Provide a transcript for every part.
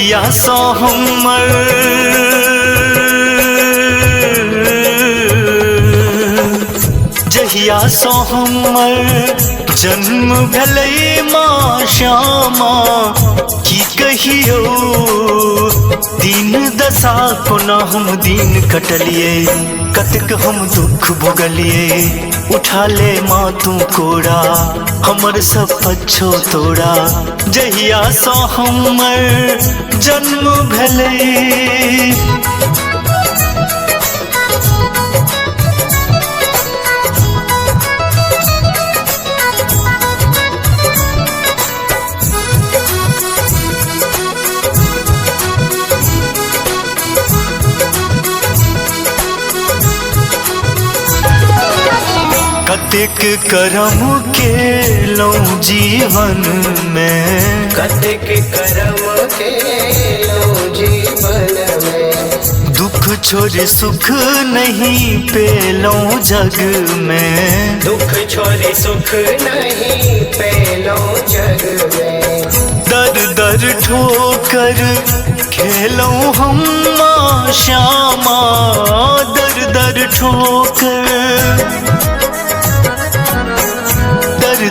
जहिया सो हमर जहिया सो हमर जन्म भेलै माँ श्यामा की कहियो दिन दशा कोना हम दिन कटलिए कतक हम दुख भोगलिए उठा ले माँ तू कोरा हमर सब पछो तोड़ा जहिया सो हमर जन्म भेलै कतेक करम केलौं जीवन में कतेक करम केलौं जीवन में दुख छोड़ सुख नहीं पेलौं जग में दुख छोड़ सुख नहीं पेलौं जग में दर दर ठोकर खेलौं हम माँ श्यामा दर दर ठोकर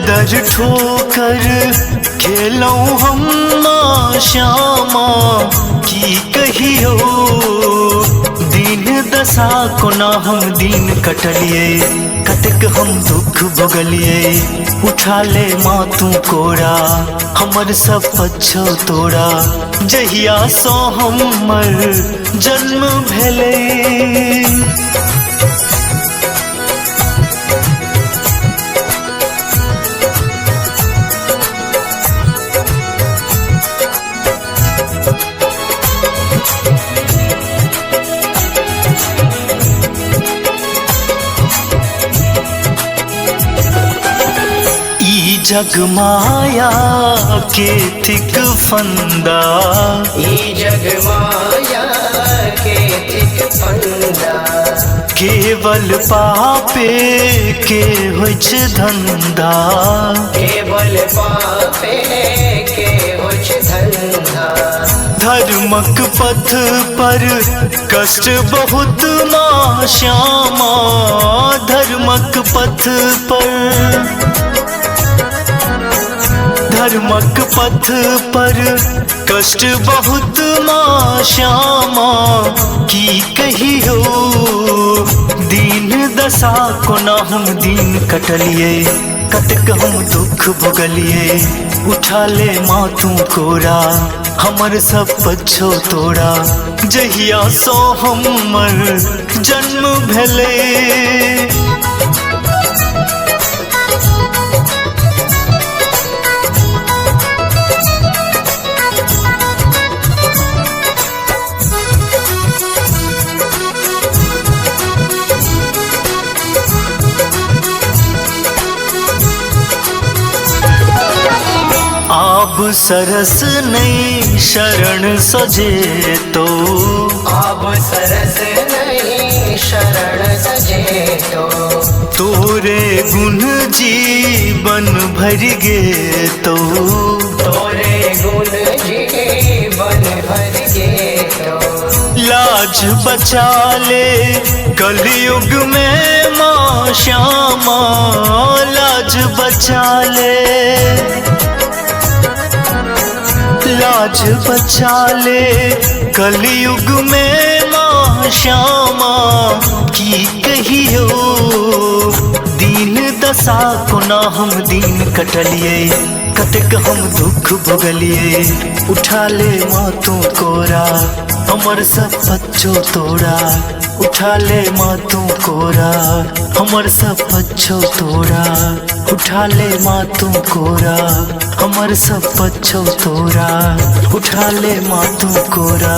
दर ठोकर खेलौं हम माँ श्यामा की कहियो दिन दशा कोना हम दिन कटलिए कतक हम दुख भोगलिए उठा ले माँ तू कोरा हमर सब पछो तोड़ा जहिया सो हमर जन्म भेलै जग माया के थिक फंदा ई जग माया के थिक फंदा केवल पापे के होइ छै धंधा केवल पापे के होइ छै धंधा धर्मक पथ पर कष्ट बहुत माँ श्यामा धर्मक पथ पर धर्मक पथ पर कष्ट बहुत माँ श्यामा की कहियो दीन दशा कोना हम दिन कटलिए कतक हम दुख भोगलिए उठा ले माँ तू कोरा हमर सब पछो तोड़ा जहिया सो हमर जन्म भेलै आब सरस नहीं शरण सजे तो आब सरस नहीं शरण सजे तो तोरे गुण जीवन भर गे तो तोरे गुण जीवन भर गे तो लाज बचा ले कलयुग में माँ श्यामा लाज बचा ले लाज बचा ले कलयुग में माँ श्यामा की कहियो दीन दशा कोना हम दिन कटलिए कतक हम दुख भोगलिए उठा ले माँ तू कोरा हमर सब पछो तोड़ा उठा ले माँ तू कोरा हमर सब पछो तोड़ा उठा ले माँ तू कोरा हमर सब पछो तोड़ा उठा ले माँ तू कोरा।